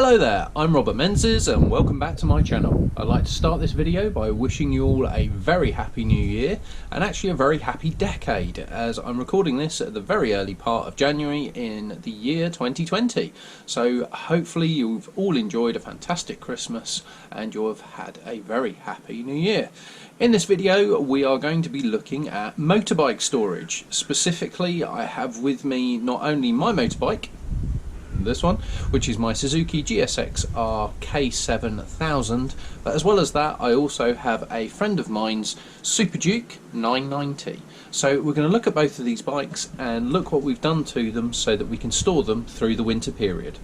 Hello there, I'm Robert Menzies and welcome back to my channel. I'd like to start this video by wishing you all a very happy new year and actually a very happy decade, as I'm recording this at the very early part of January in the year 2020. So hopefully you've all enjoyed a fantastic Christmas and you'll have had a very happy new year. In this video we are going to be looking at motorbike storage. Specifically, I have with me not only my motorbike, this one, which is my Suzuki GSX-R K7000, but as well as that I also have a friend of mine's Super Duke 990. So we're going to look at both of these bikes and look what we've done to them so that we can store them through the winter period.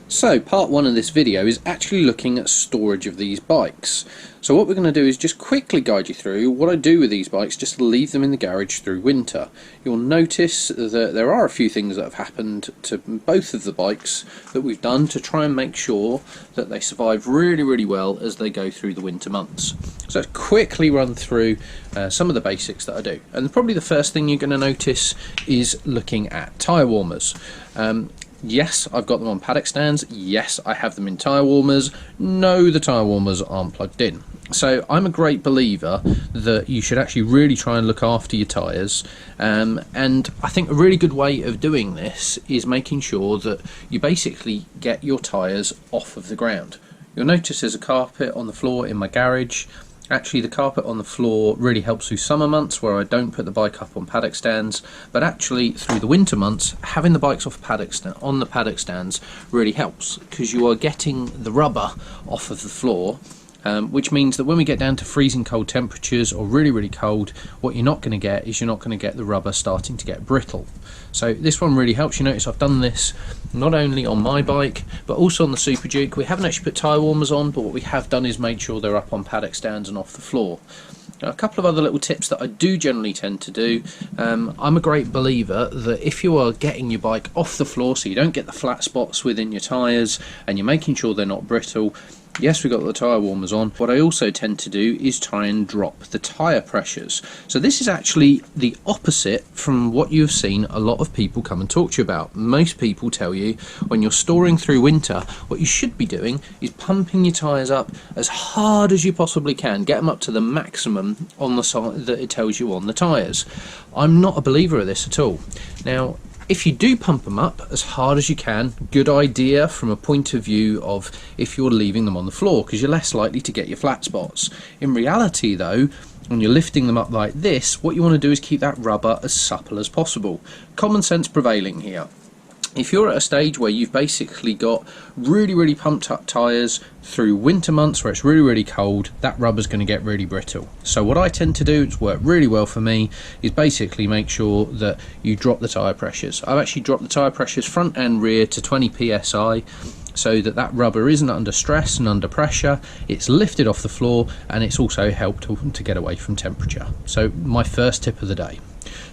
So part one of this video is actually looking at storage of these bikes. So what we're going to do is just quickly guide you through what I do with these bikes just to leave them in the garage through winter. You'll notice that there are a few things that have happened to both of the bikes that we've done to try and make sure that they survive really well as they go through the winter months. So let's quickly run through some of the basics that I do. And probably the first thing you're going to notice is looking at tyre warmers. Yes, I've got them on paddock stands. Yes, I have them in tyre warmers. No, the tyre warmers aren't plugged in. So I'm a great believer that you should actually really try and look after your tyres, and I think a really good way of doing this is making sure that you basically get your tyres off of the ground. You'll notice there's a carpet on the floor in my garage. Actually, the carpet on the floor really helps through summer months where I don't put the bike up on paddock stands, but actually through the winter months having the bikes off on the paddock stands really helps, because you are getting the rubber off of the floor, which means that when we get down to freezing cold temperatures or really cold, what you're not going to get is the rubber starting to get brittle. So this one really helps. You notice I've done this not only on my bike but also on the Super Duke. We haven't actually put tyre warmers on, but what we have done is made sure they're up on paddock stands and off the floor. Now, a couple of other little tips that I do generally tend to do. I'm a great believer that if you are getting your bike off the floor so you don't get the flat spots within your tyres and you're making sure they're not brittle, yes, we've got the tyre warmers on. What I also tend to do is try and drop the tyre pressures. So this is actually the opposite from what you've seen a lot of people come and talk to you about. Most people tell you when you're storing through winter, what you should be doing is pumping your tyres up as hard as you possibly can. Get them up to the maximum on the side that it tells you on the tyres. I'm not a believer of this at all. Now, if you do pump them up as hard as you can, good idea from a point of view of if you're leaving them on the floor, because you're less likely to get your flat spots. In reality though, when you're lifting them up like this, what you want to do is keep that rubber as supple as possible. Common sense prevailing here. If you're at a stage where you've basically got really pumped up tyres through winter months where it's really cold, that rubber's going to get really brittle. So what I tend to do, it's worked really well for me, is basically make sure that you drop the tyre pressures. I've actually dropped the tyre pressures front and rear to 20 psi so that rubber isn't under stress and under pressure. It's lifted off the floor and it's also helped to get away from temperature. So my first tip of the day.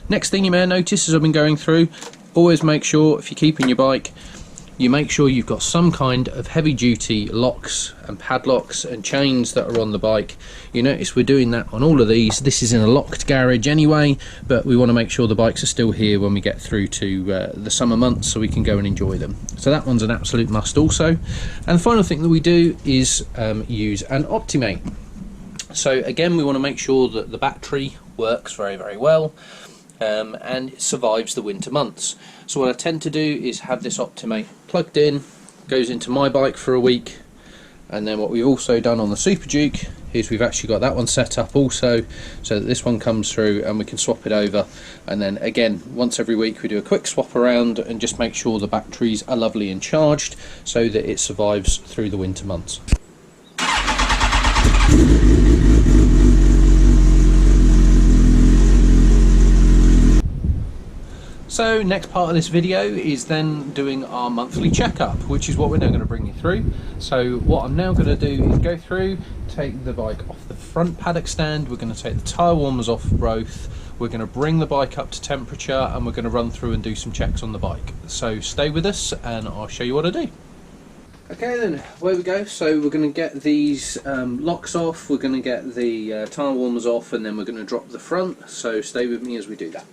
Next thing you may have noticed as I've been going through, always make sure if you're keeping your bike, you make sure you've got some kind of heavy duty locks and padlocks and chains that are on the bike. You notice we're doing that on all of these. This is in a locked garage anyway, but we want to make sure the bikes are still here when we get through to the summer months so we can go and enjoy them. So that one's an absolute must also. And the final thing that we do is use an Optimate. So again, we want to make sure that the battery works very well. And it survives the winter months. So what I tend to do is have this Optimate plugged in, goes into my bike for a week, and then what we've also done on the Super Duke is we've actually got that one set up also so that this one comes through and we can swap it over, and then again once every week we do a quick swap around and just make sure the batteries are lovely and charged so that it survives through the winter months. So next part of this video is then doing our monthly checkup, which is what we're now going to bring you through. So what I'm now going to do is go through, take the bike off the front paddock stand, we're going to take the tyre warmers off both, we're going to bring the bike up to temperature, and we're going to run through and do some checks on the bike. So stay with us and I'll show you what I do. Okay then, away we go. So we're going to get these locks off, we're going to get the tyre warmers off, and then we're going to drop the front, so stay with me as we do that.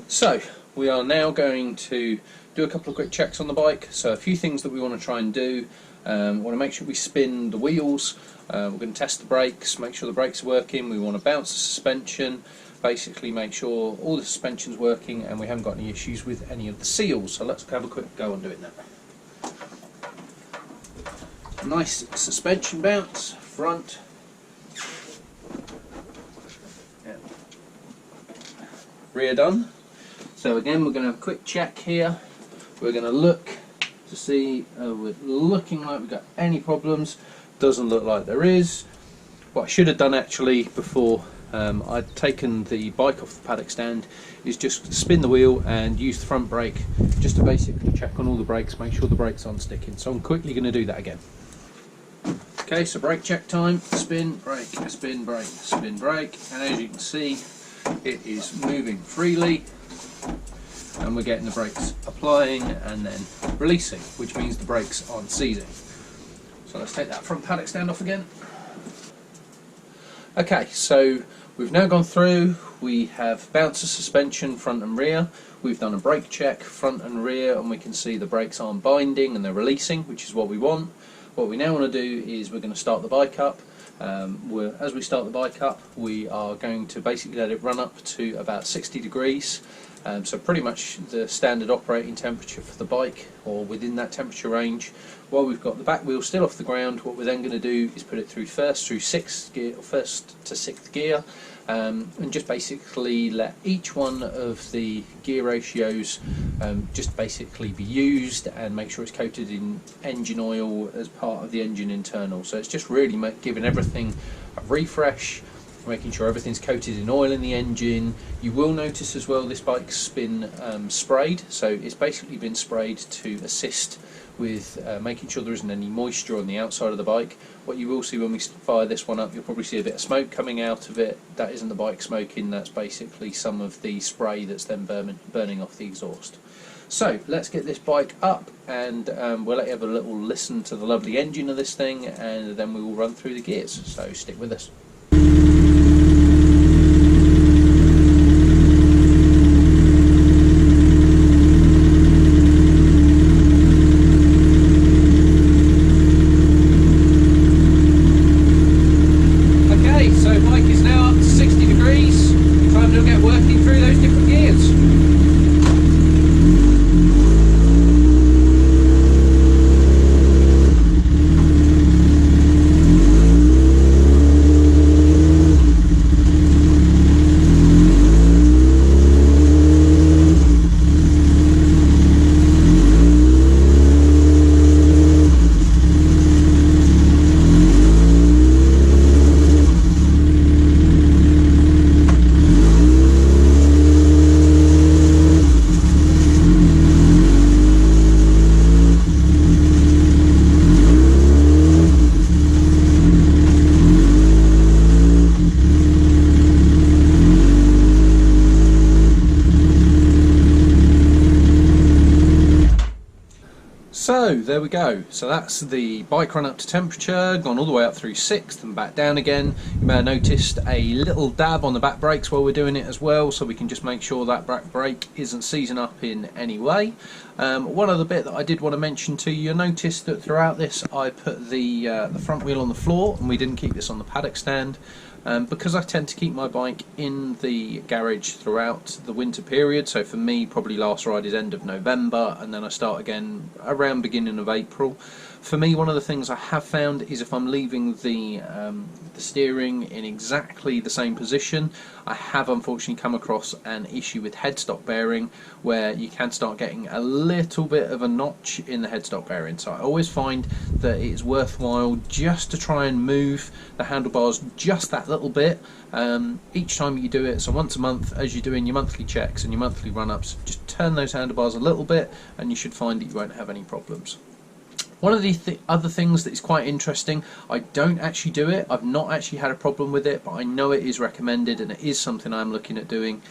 So we are now going to do a couple of quick checks on the bike. So a few things that we want to try and do. We want to make sure we spin the wheels. We're going to test the brakes, make sure the brakes are working. We want to bounce the suspension, basically make sure all the suspension's working and we haven't got any issues with any of the seals. So let's have a quick go and do it now. Nice suspension bounce, front. Yeah. Rear done. So again, we're going to have a quick check here. We're going to look to see, we're looking like we've got any problems. Doesn't look like there is. What I should have done actually before I'd taken the bike off the paddock stand is just spin the wheel and use the front brake just to basically check on all the brakes, make sure the brakes aren't sticking. So I'm quickly going to do that again. Okay, so brake check time. Spin, brake, spin, brake, spin, brake. And as you can see, it is moving freely. And we're getting the brakes applying and then releasing, which means the brakes aren't seizing. So let's take that front paddock stand off again. Okay, so we've now gone through, we have bounced the suspension front and rear, we've done a brake check front and rear, and we can see the brakes aren't binding and they're releasing, which is what we want. What we now want to do is we're going to start the bike up. As we start the bike up, we are going to basically let it run up to about 60 degrees. So pretty much the standard operating temperature for the bike, or within that temperature range. While we've got the back wheel still off the ground, what we're then going to do is put it through first to sixth gear, and just basically let each one of the gear ratios just basically be used, and make sure it's coated in engine oil as part of the engine internal. So it's just really giving everything a refresh, making sure everything's coated in oil in the engine. You will notice as well this bike's been sprayed, so it's basically been sprayed to assist with making sure there isn't any moisture on the outside of the bike. What you will see when we fire this one up, you'll probably see a bit of smoke coming out of it. That isn't the bike smoking, that's basically some of the spray that's then burning off the exhaust. So let's get this bike up, and we'll let you have a little listen to the lovely engine of this thing, and then we will run through the gears, so stick with us. So there we go. So that's the bike run up to temperature, gone all the way up through 6th and back down again. You may have noticed a little dab on the back brakes while we're doing it as well, so we can just make sure that back brake isn't seizing up in any way. One other bit that I did want to mention to you, you'll notice that throughout this I put the front wheel on the floor, and we didn't keep this on the paddock stand. Because I tend to keep my bike in the garage throughout the winter period, so for me probably last ride is end of November and then I start again around beginning of April. For me, one of the things I have found is if I'm leaving the steering in exactly the same position, I have unfortunately come across an issue with headstock bearing where you can start getting a little bit of a notch in the headstock bearing. So I always find that it's worthwhile just to try and move the handlebars just that little bit each time you do it. So once a month, as you're doing your monthly checks and your monthly run-ups, just turn those handlebars a little bit and you should find that you won't have any problems. One of the other things that is quite interesting, I don't actually do it, I've not actually had a problem with it, but I know it is recommended and it is something I'm looking at doing,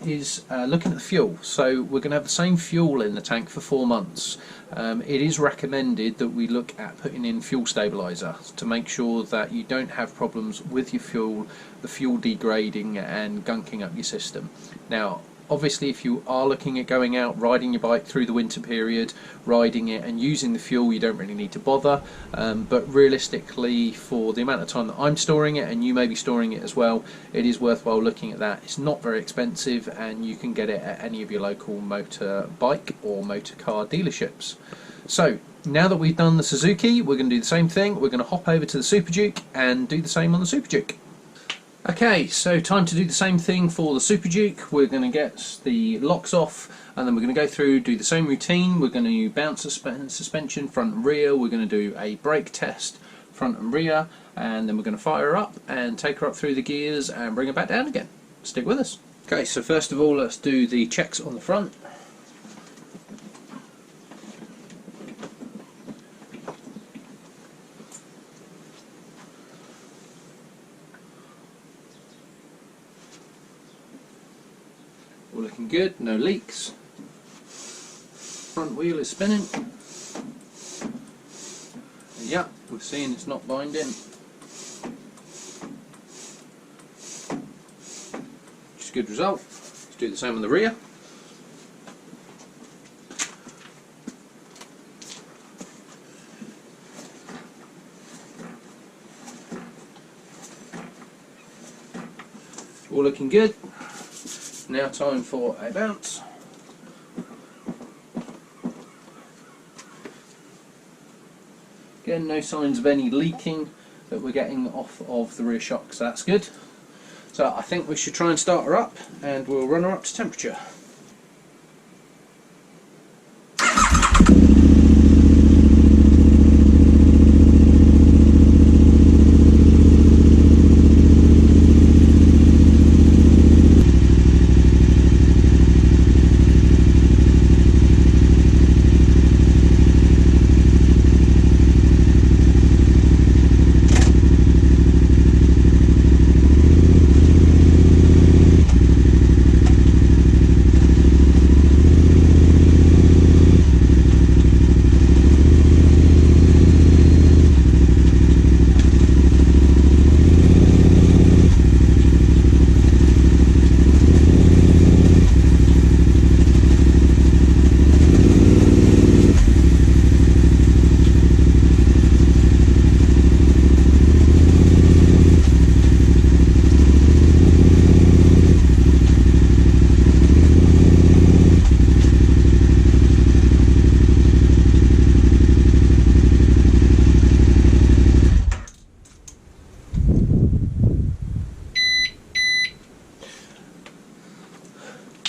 is looking at the fuel. So we're going to have the same fuel in the tank for 4 months. It is recommended that we look at putting in fuel stabiliser to make sure that you don't have problems with your fuel, the fuel degrading and gunking up your system. Now, obviously, if you are looking at going out, riding your bike through the winter period, riding it and using the fuel, you don't really need to bother. But realistically, for the amount of time that I'm storing it, and you may be storing it as well, it is worthwhile looking at that. It's not very expensive and you can get it at any of your local motorbike or motor car dealerships. So, now that we've done the Suzuki, we're going to do the same thing. We're going to hop over to the Super Duke and do the same on the Super Duke. Okay, so time to do the same thing for the Super Duke. We're going to get the locks off and then we're going to go through, do the same routine. We're going to bounce suspension front and rear. We're going to do a brake test front and rear, and then we're going to fire her up and take her up through the gears and bring her back down again. Stick with us. Okay, so first of all, let's do the checks on the front. All looking good, no leaks. Front wheel is spinning. Yep, we're seeing it's not binding. Which is a good result. Let's do the same on the rear. All looking good. Now time for a bounce. Again, no signs of any leaking that we're getting off of the rear shock, so that's good. So I think we should try and start her up and we'll run her up to temperature.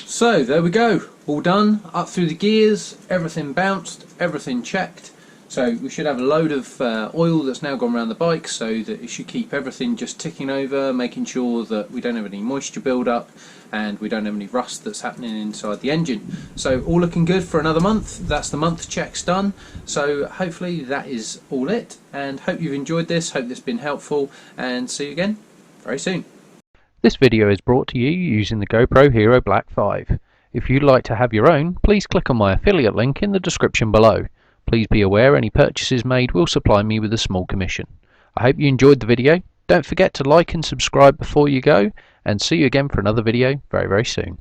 So there we go, all done, up through the gears, everything bounced, everything checked. So we should have a load of oil that's now gone around the bike, so that it should keep everything just ticking over, making sure that we don't have any moisture build up and we don't have any rust that's happening inside the engine. So all looking good for another month. That's the month checks done. So hopefully that is all it, and hope you've enjoyed this, hope this has been helpful, and see you again very soon. This video is brought to you using the GoPro Hero Black 5. If you'd like to have your own, please click on my affiliate link in the description below. Please be aware any purchases made will supply me with a small commission. I hope you enjoyed the video. Don't forget to like and subscribe before you go, and see you again for another video very soon.